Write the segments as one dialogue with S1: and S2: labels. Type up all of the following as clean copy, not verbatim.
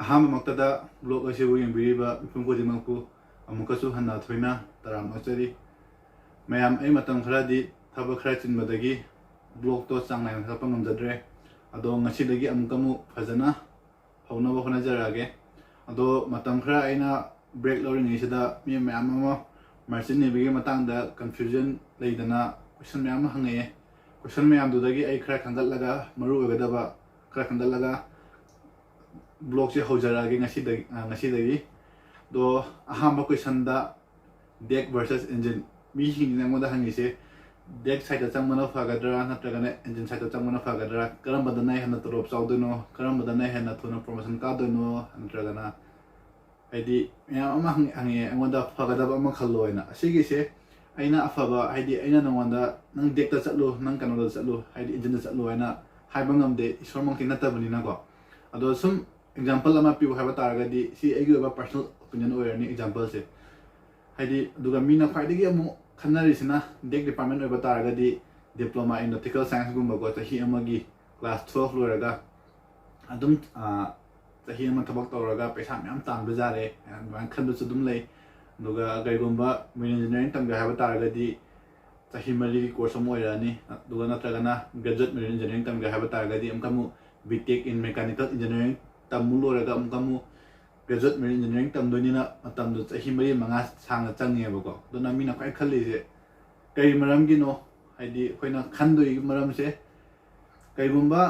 S1: ꯑꯍꯥꯟꯕꯃꯛꯇꯗ block ꯑꯁꯤꯕꯨ ꯌꯦꯡꯕꯤꯔꯤꯕ ꯃꯤꯄꯨꯝ ꯈꯨꯗꯤꯡꯃꯛꯄꯨ ꯑꯃꯨꯛꯀꯁꯨ ꯍꯟꯅ ꯊꯣꯏꯅ ꯇꯔꯥꯝꯅꯖꯔꯤ ꯃꯌꯥꯝ ꯑꯩ ꯃꯇꯝ ꯈꯔꯗꯤ ꯊꯕꯛ ꯈꯔ ꯆꯤꯟꯕꯗꯒꯤ ꯕ꯭ꯂꯣꯛꯇꯣ ꯆꯥꯡ ꯅꯥꯏꯅ ꯊꯥꯒꯠꯄ ꯉꯝꯖꯗ꯭ꯔꯦ ꯑꯗꯣ ꯉꯁꯤꯗꯒꯤ ꯑꯃꯨꯛ ꯐꯖꯅ ꯍꯧꯅꯕ ꯍꯣꯠꯅꯖꯔꯛꯑꯒꯦ ꯑꯗꯣ ꯃꯇꯝ ꯈꯔ ꯑꯩꯅ ꯕ꯭ꯔꯦꯛ ꯂꯧꯔꯤꯉꯩꯁꯤꯗ ꯃꯤ ꯃꯌꯥꯝ ꯑꯃ ꯃꯥꯔꯆꯤꯟ ꯅꯦꯚꯤꯒꯤ ꯃꯇꯥꯡꯗ ꯀꯟꯐ꯭ꯌꯨꯖꯟ ꯂꯩꯗꯅ ꯀꯣꯏꯁꯟ ꯃꯌꯥꯝ ꯑꯃ ꯍꯪꯉꯛꯑꯦ ꯀꯣꯏꯁꯟ ꯃꯌꯥꯝꯗꯨꯗꯒꯤ ꯑꯩ ꯈꯔ ꯈꯟꯒꯠꯂꯒ ꯃꯔꯨ ꯑꯣꯏꯒꯗꯕꯈꯔ ꯈꯟꯒꯠꯂꯒ ब्लॉग से हौजरगे ngasi do ahamba question da deck versus engine mi hingnangmoda hangise deck side changmana fagadra natragane engine side changmana fagadra karamba danai hana torop chawdono karamba danai hana thuna promotion ka dono natragana haidi ya ama hangi angoda fagadaba ama khalloina asigi se aina afaba haidi aina nangwanda nang deck ta chatlu nang kanoda chatlu haidi engine ta chatlu aina haiba ngamde isormangti natabani na ko ado sum example ama piu haba taragadi si agi ba personal opinion oirani example se haidi duga mina khwaidagi amu khannarisina deck department oiba taragadi diploma in nautical science gumba go tahi amagi class 12 loraga adum tahi ama thabak tawraga paisa myam tan bazare and khandu su dum lei duga gaigumba marine engineering tamga haba taragadi tahi mari course am oirani duga natragana graduate marine engineering tamga haba taragadi amkamu BTech in mechanical engineering tamulo raga amkamu graduate marine engineering tamdonina matamdu chahi mari manga sanga changnge bako dona mina khai khalli je kai maram gi no haidi khoina khandoi maram se kai gumba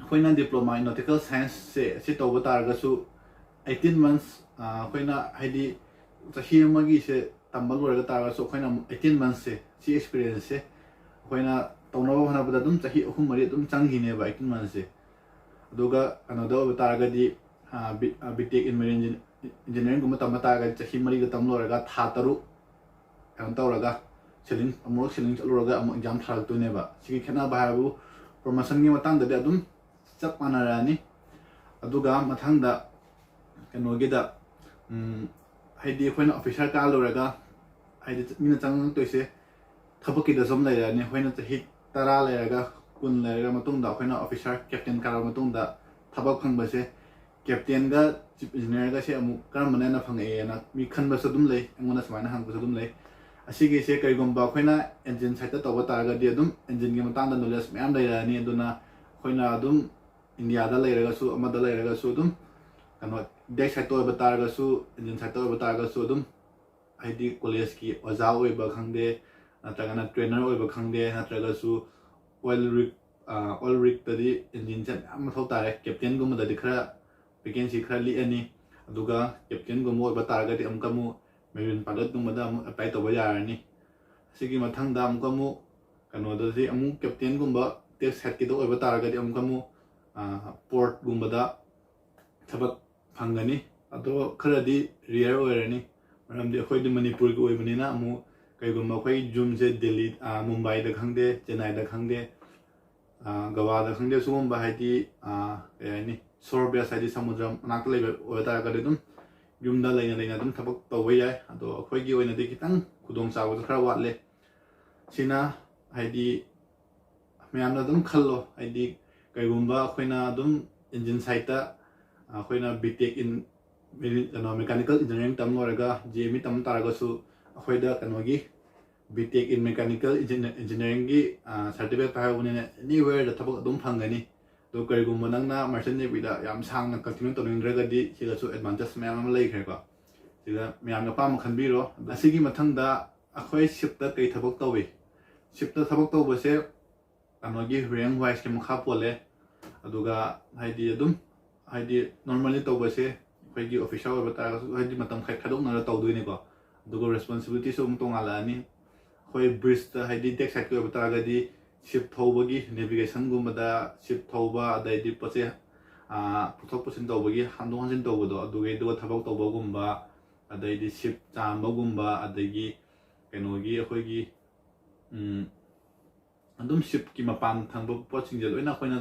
S1: khoina diploma in nautical science se tawba targa su 18 months khoina haidi chahi magi se tambal raga targa su khoina 18 months se experience se khoina tawnawa hana bada dum chahi ahum mari dum changhine ba 18 months se aduga anoda taragadi BTech in marine engineering gumba tamma taragadi chahi mari ga tamloraga tha taru kan tawraga seling amur seling chaluraga am exam thal tu ne ba sigi khena ba habu promotion gi matang da adum chap manarani aduga mathangda kanogi da haidi khoina officer ka loraga haidi mina chang toise thabaki da som lairani khoina chahi tara lairaga kun lairaga matungda khoina officer captain kara matungda thabak phangba se captain ga chief engineer ga se amu karamana na phangai na mi khanba sadum lei angona samana hangba sadum lei asigi se kaigomba khoina engine side ta tawba taraga di adum engine gi matangda knowledge myam lairani aduna khoina adum india da lairaga su amada lairaga su adum kano deck side to ba taraga su engine side to ba taraga su adum haidi college ki oja oi ba khangde natragana trainer oi ba khangde natraga su oil rig tadi engine set am thau tare captain gum da dikhra vacancy khra li ani aduga captain gum oi ba taraga di amkamu marine pilot gum da am apply to ba yarani sigi mathang da amkamu kano da ji amu captain gum ba test set ki do oi ba taraga di amkamu port gum da thabak phangani ado khra di rear oirani maram di khoi di manipur gi oi bani na amu kaigumba khoi jum se delhi mumbai da khangde chennai da khangde goa da khangde sugum ba haidi yani sorbia side samudra nak lebe oita ga dum jum da leina dum thabak tawai yai ado khoi gi oina de kitang khudong chaw khara watle sina haidi myam na dum khallo haidi kaigumba khoina dum engine side ta khoina BTech in mechanical engineering tam loraga GME tam taraga su khoida kanogi BTech in mechanical engineering gi certificate pa hawni anywhere da thabak dum phangani do kaigum manangna merchant navy da yam sangna continue to nindraga di sila su advantage myam lei khre ko sila myam na pam khanbiro asigi mathangda akhoi ship ta kai thabak tawi ship ta thabak taw base kanogi rank wise ke mukha pole aduga haidi adum haidi normally taw base khoi gi official ba ta haidi matam khai khadok na taw duini ko aduga responsibility so mutong ala ni khoi bridge ta haidi deck side ko ba ta ga di ship thobagi navigation gum da ship thoba adai di pase puthok pusin tawbagi handong hanjin tawbodo adugai do thabak tawbagum ba adai di ship chambagum ba adagi kenogi khoi gi andum ship ki mapan thangbo poching je loina khoina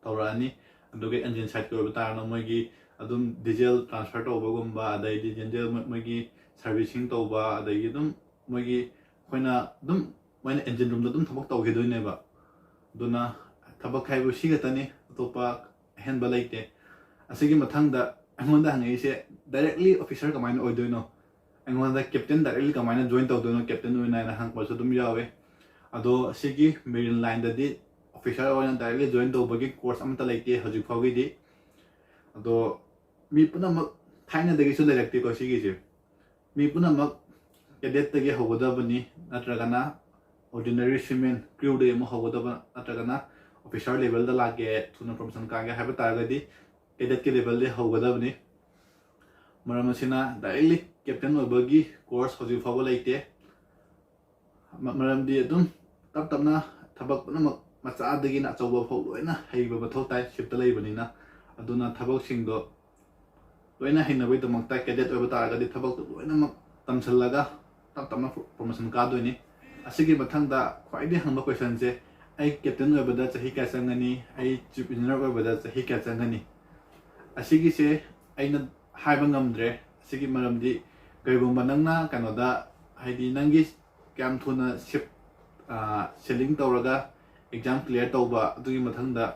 S1: tawrani adugai engine side ko ba ta na moi gi adum diesel transfer tawbagum ba adai di diesel moi gi servicing tawba adai gi dum moi gi khoina dum maina engine room da dum thabak tawge doine ba duna thabak khaibu sigatani topa hen balaite asigi mathangda angonda hangaise directly officer kamaina oidoino angonda captain directly kamaina join tawdoino captain oina na hang pasu dum yawe ado asigi marine line da di officer oina directly join tawbagi course amta leite hojik phawgi di ado mi punamak thaina dagi su directly ko sigi je mi punamak cadet tagi hogodabani natragana ordinary seaman crew de mo hogodaba natragana officer level da lage thuna promotion ka ga haba targadi cadet ke level de hogodabani maramsina directly captain obagi course hojik phawgo leite maram di adum tap tapna thabak punamak macha adagi na chawba phaw loina heiba bathau tai ship ta leibani na aduna thabak sing do loina hinabai damakta cadet oba targadi thabak loina mak tamsallaga tap tapna promotion ka doini asigi mathangda khwaide hangba question je ai captain obada chahi ka changani ai chief engineer obada chahi ka changani asigi se aina haiba ngamdre asigi maramdi gaigomba nangna kanoda haidi nangi kam thuna ship selling tawraga exam clear tawba adugi mathangda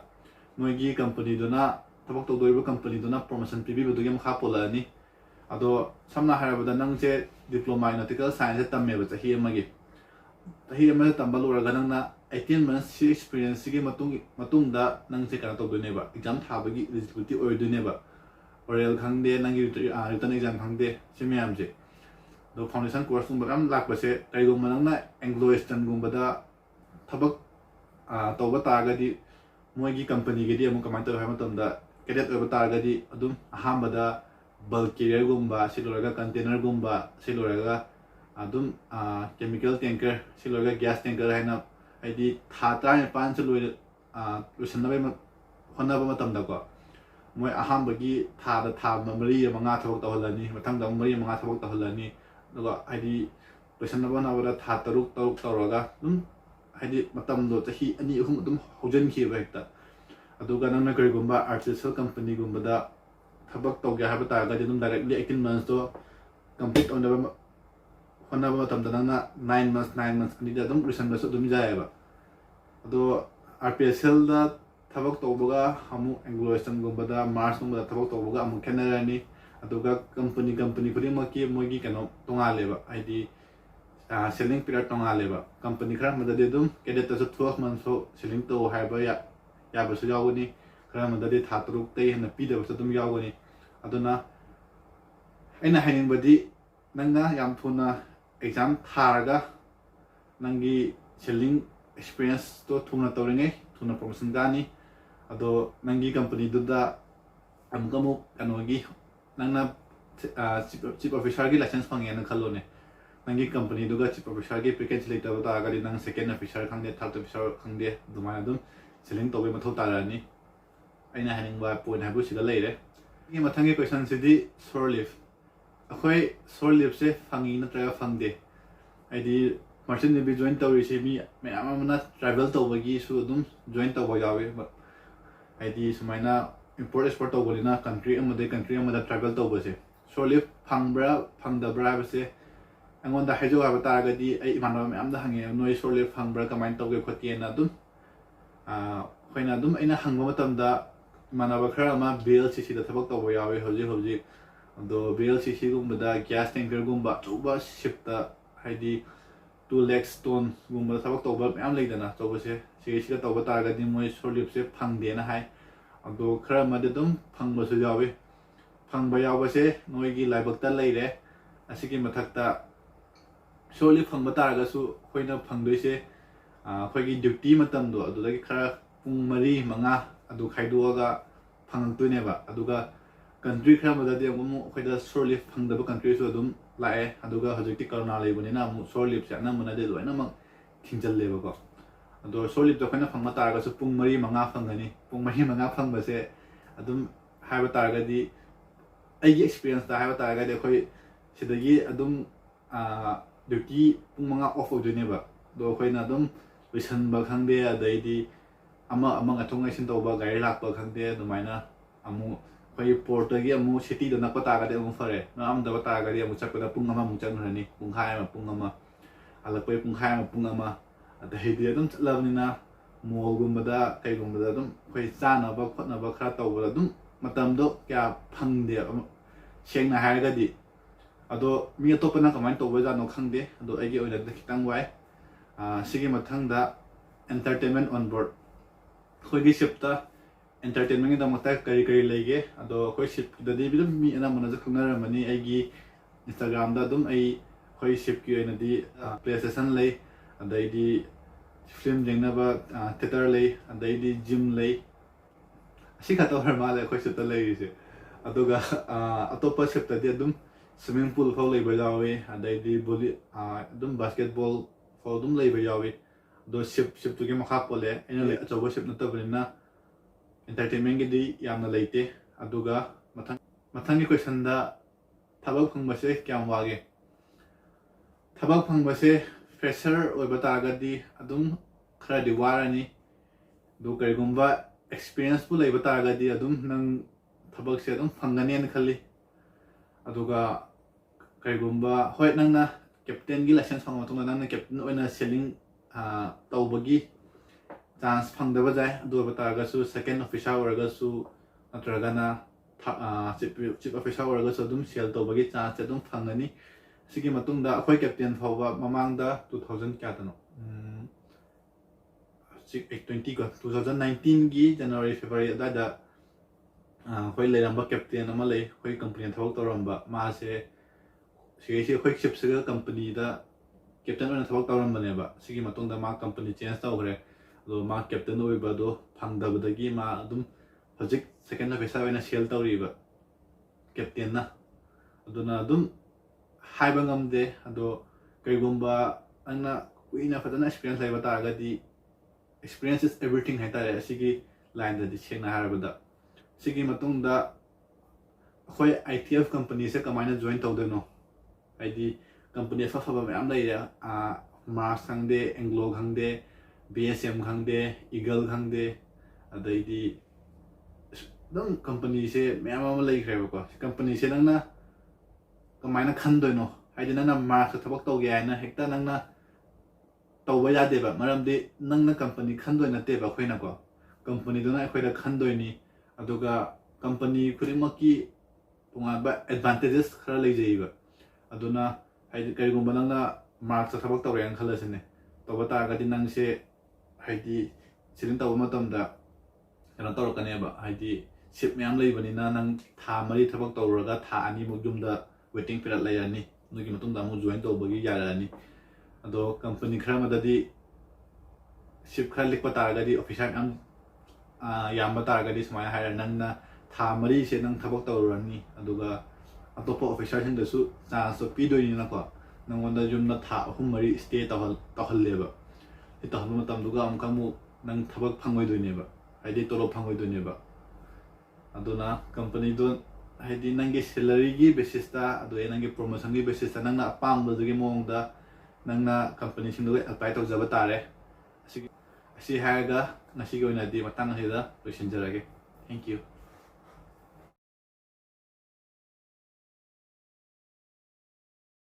S1: noigi company dona thabak tawdoiba company dona promotion pibi budugi makha polani ado samna harabada nangse diploma in nautical science tamme ba chahi amagi tahi ama tambal uraga nangna 18 months experience gi matungda nangse kana tawdone ba exam thabagi eligibility oidone ba oral khangde nangi written exam khangde simyamje do foundation course gumba am lakbase kaigum manangna anglo western gumbada thabak tawba targadi moigi company gedi amu kamanta ha matamda cadet oba targadi adum ahambada bulk carrier gumba siloraga container gumba siloraga adum chemical tanker siloraga gas tanker haina haidi thata pan siloi lusannabai honaba matamda ko moi ahambagi thada mari manga thabak tawhalani mathangda mari manga thabak tawhalani aduga haidi lusanaba nawara tha taruk tawraga dum haidi matamdo chahi ani ahum dum hojan khiba hekta aduga nangna karigumba artificial company gumbada thabak tawge haba targa dum directly 18 months to complete on the honaba matamda nangna 9 months ni dum reason so dum jayaba ado RPSL da thabak tawbaga hamu anglo western gumbada mars gumbada thabak tawbaga amu kenarani aduga company khudimaki moigi kano tongaleba id selling period tongaleba company khara madade dum cadet ta 12 months so selling to haiba ya basu yawuni khara madade thatruk tei hena pida basu dum yawuni aduna aina hainin badi nangna yam thuna exam tharaga nangi selling experience to thuna tawringe thuna promotion gani ado nangi company duda amkamu kanogi nangna chief officer gi license phangena khalone nangi company duga chief officer gi package leita ta agari nang second officer khangde third officer khangde dumana dum selling tobe mathau tarani aina haning ba point habu siga leire gi mathangi question sidi shore leave akhoi shore leave se phangi na tra phangde aidi merchant navy join tawri se mi mayam amana travel tawbagi su dum join tawba yawe aidi sumaina import export tawbani na country amada travel tawbase shore leave phangbra phangdabra base angonda haijo haba taragadi ai imanwa mayam da hange noi shore leave phangbra kamain tawge khotiena dum khoina dum aina hangba matamda manaba khara ma BLCC da thabak tawba yawe hoji ado BLCC gumbada gas tanker gumba chuba ship ta haidi 2 lakh ton gumba thabak tawba mayam leidana chobase sigi tawba taragadi moi shore leave se phangde na hai ado khara made dum phangba su yawe phangba yawase noigi laibakta leire asigi mathakta shore leave phangba taraga su khoina phangdoise khoigi duty matamdo adudagi khara pung mari manga adu khaiduaga phangtuineba aduga country khara madadi amu khoida shore leave phangdaba country su adum lae aduga hojikti corona leibunina amu shore leave sa namuna de loina mak thingjalle ko ado shore leave to khoina phangma taraga su pung mari manga phangani pung mari manga phangbase adum haiba taragadi aigi experience ta haiba taragadi khoi sidagi adum duty pung manga off odoineba do khoina adum bisanba khangde adaidi ama athongai sin tawba gari lakpa khangde dumaina amu khoi port gi amu city do nakpa taragadi amu fare na am da taragadi amu chakpada pung ama mu changrani pung khai ma pung ama alakpai pung khai ma pung ama adaidi adum chalabnina mall gumbada kai gumbada dum khoi chana ba khotna ba khara tawba dum matamdo kya phangde sengna hargadi ado mi atopana kamai toba jano khangde ado aigi oina da kitang wai sigi mathangda entertainment on board khoigi shipta entertainment da mata kari kari lege ado khoi ship da di bidum mi ana mana ja khungna mani aigi Instagram da dum ai khoi ship ki oina di PlayStation lay adai di film jengna ba theater lay adai di gym lay asi kata har mala khoi ship ta lay se aduga atopa ship ta di dum swimming pool phau lay ba yawi adai di volley dum basketball phau dum lay ba yawi do ship tu ge makha pole ena lay achobo ship na ta bina entertainment gi di yamna leite aduga mathang gi question da thabak phangba se kyam wage thabak phangba se fresher oiba targadi adum khara di warani do karigumba experience pu leiba targadi adum nang thabak se adum phangani an khali aduga karigumba hoi nangna captain gi license phangma tungna nangna captain oina selling tawbagi chance phangdaba jai adu oiba targasu second officer oraga su natragana chief officer oraga su adum sell tawbagi chance adum phangani sigi matungda akhoi captain phawba mamangda 2000 kya tano 2020 ko 2019 gi January February da khoi leiramba captain ama lei khoi company thawak toramba ma se sigi khoi ship se company da captain ona thawak toramba ne ba sigi matungda ma company change tawgre do ma captain oiba do phangdabadagi ma adum hojik second officer oina sell tawriba captain na aduna adum haiba ngamde ado kaigumba angna kuina fadana experience laiba taragadi experience is everything haitare asigi line da sengna harabada sigi matungda khoi ITF company se kamaina join tawdeno aidi company fa fa mayam laira Mars khangde Anglo khangde BSM khangde Eagle khangde adaidi dum company se mayam ama lai khreba ko company se nangna kamaina khandoino haidi nangna Mars thabak tawge aina hekta nangna tawba yadeba maramdi nangna company khandoina teba khoina ko company dona khoida khandoini aduga company khudimaki tunga ba advantages khara leijaiba aduna haidi karigumba nangna Mars thabak tawre ang khalasine tawba targadi nangse haidi siling tawba matamda kana tawrakaneba haidi ship mayam leibanina nang tha mari thabak tawraga tha ani mujumda waiting period layani nugi matungda mu join tawbagi yarani ado company khara madadi ship khara likpa targadi officer am yamba targadi smaya hire nangna tha mari se nang thabak tawrani aduga atopa officer hin dasu chance pidoini na ko nangonda jumna tha ahum mari stay taholleba ita hanu matamduga amkamu nang thabak phangoi doineba haidi tolo phangoi doineba aduna company don haidi nangi salary gi basis ta ado nangi promotion gi basis ta nangna apam dugi mongda nangna company sindu apply tawjaba tare asi haga nasi go ina di matang hida loisinjarage thank you